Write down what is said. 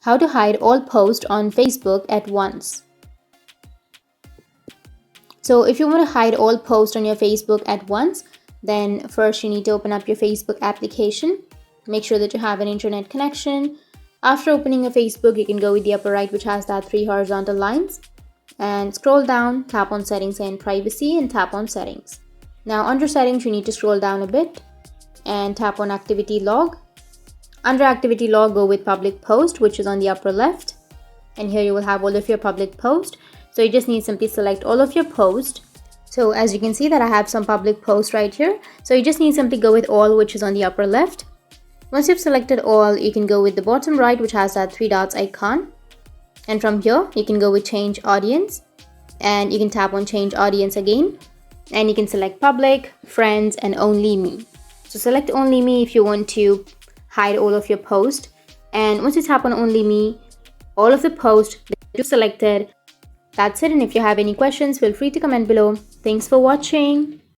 How to hide all posts on Facebook at once. So if you want to hide all posts on your Facebook at once, then first you need to open up your Facebook application. Make sure that you have an internet connection. After opening your Facebook, you can go with the upper right, which has that 3 horizontal lines, and scroll down, tap on settings and privacy, and tap on settings. Now under settings, you need to scroll down a bit and tap on activity log. Under activity log, go with public post, which is on the upper left, and here you will have all of your public posts. So you just need to simply select all of your posts. So as you can see that I have some public posts right here. So you just need to simply go with all, which is on the upper left. Once you've selected all, you can go with the bottom right, which has that 3 dots icon. And from here, you can go with change audience, and you can tap on change audience again. And you can select public, friends, and only me. So select only me if you want to hide all of your posts. And once you tap on only me, all of the posts that you selected, that's it. And if you have any questions, feel free to comment below. Thanks for watching.